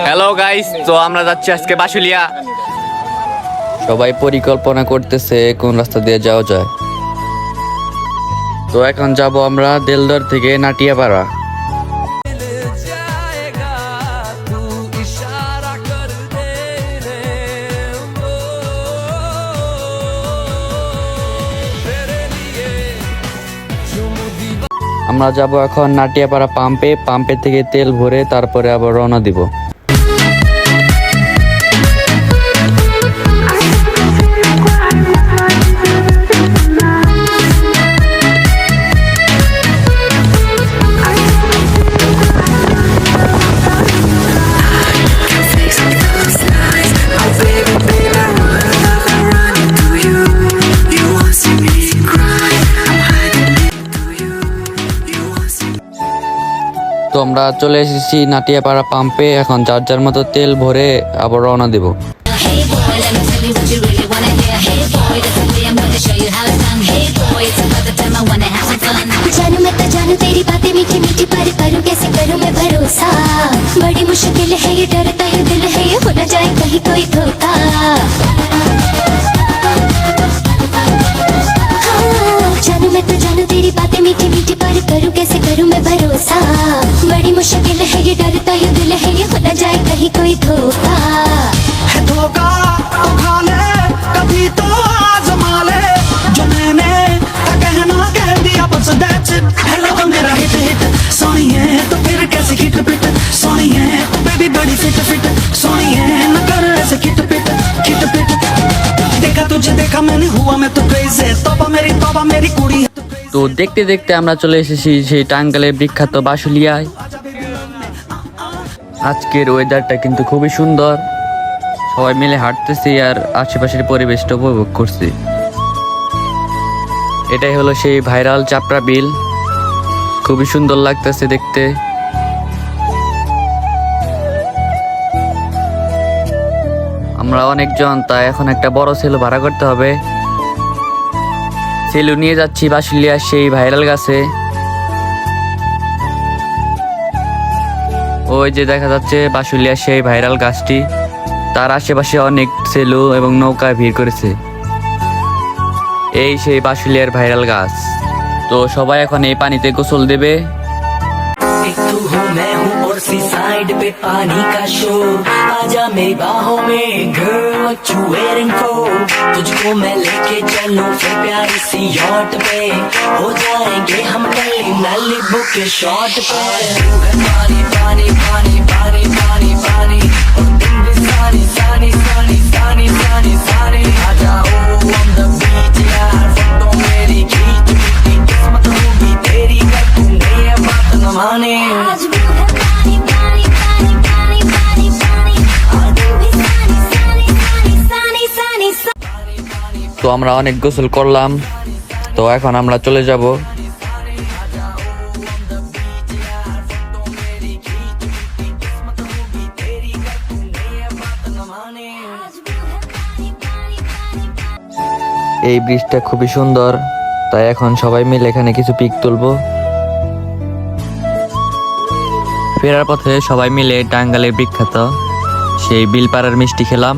Hello guys, তো আমরা যাচ্ছি আজকে বাসুলিয়া। সবাই পরিকল্পনা করতেছে কোন রাস্তা দিয়ে যাওয়া যায়। তো এখন যাব আমরা দেলদর থেকে নাটিয়াপাড়া। আমরা যাব এখন নাটিয়াপাড়া পাম্পে থেকে তেল ভরে তারপরে আবার রওনা দিব। তো আমরা চলে এসেছি নাটিয়াপাড়া পাম্পে, এখন যার যার মতো তেল ভরে আবার রওনা দেব। जानू मैं तो जानू तेरी बातें मीठी मीठी पर करूँ कैसे करूँ मैं भरोसा। बड़ी मुश्किल है ये, डरता है दिल है ये, हो न जाए कहीं कोई धोखा। जानू मैं तो जानू तेरी बातें मीठी मीठी पर करूँ कैसे करूँ मैं भरोसा। बड़ी मुश्किल है ये, डरता है दिल है ये, हो न जाए कहीं कोई धोखा। है धोखा तो खा ले, कभी तो आजमा ले, जो मैंने कहना कह दिया बस that's it। हेलो मेरा हिट हिट सोनी है तो फिर कैसे हिट पिट, सोनी है तो बेबी बड़ी फिट फिट, सोनी है न कर ऐसे हिट पिट। देखा तुझे देखा मैंने हुआ मैं तो क्रेजी, तौबा मेरी कुड़ी है। তো দেখতে দেখতে আমরা চলে এসেছি সেই টাঙ্গাইলের বিখ্যাত বাসুলিয়ায়। আজকের ওয়েদারটা কিন্তু খুবই সুন্দর, সবাই মিলে হাঁটতেছি আর আশেপাশের পরিবেশটা উপভোগ করছি। এটাই হলো সেই ভাইরাল চাপড়া বিল, খুবই সুন্দর লাগতেছে দেখতে। আমরা অনেকজন, তাই এখন একটা বড় সেলু ভাড়া করতে হবে। সেলু নিয়ে যাচ্ছি বাসুলিয়ার সেই ভাইরাল গাছে। ওই যে দেখা যাচ্ছে বাসুলিয়ার সেই ভাইরাল গাছটি, তার আশেপাশে অনেক সেলু এবং নৌকা ভিড় করেছে। এই সেই বাসুলিয়ার ভাইরাল গাছ। তো সবাই এখন এই পানিতে গোসল দেবে। एक तू हूँ मैं हूँ और सी साइड पे पानी का शो, आजा मेरी बाहों में girl what you waiting for। तुझको मैं लेके चलूं फिर प्यारी सी यॉट पे, हो जाएंगे हम कली नली बुक के शॉट पे। पानी पानी पानी पानी पानी पानी और तुम भी सानी सानी सानी सानी सानी सानी। आजा ओ on the beach यार, फोटो मेरी खींच मेरी किस्मत होगी तेरी, कर तूने ये बात न माने। आज भी है पानी पानी पानी पानी पानी पानी और तू भी सानी सानी सानी सानी सानी सानी। তো আমরা অনেক গোসল করলাম, তো এখন আমরা চলে যাব। এই ব্রিজটা খুবই সুন্দর, তাই এখন সবাই মিলে এখানে কিছু পিক তুলবো। ফেরার পথে সবাই মিলে টাঙ্গাইলের বিখ্যাত সেই বিলপাড়ার মিষ্টি খেলাম।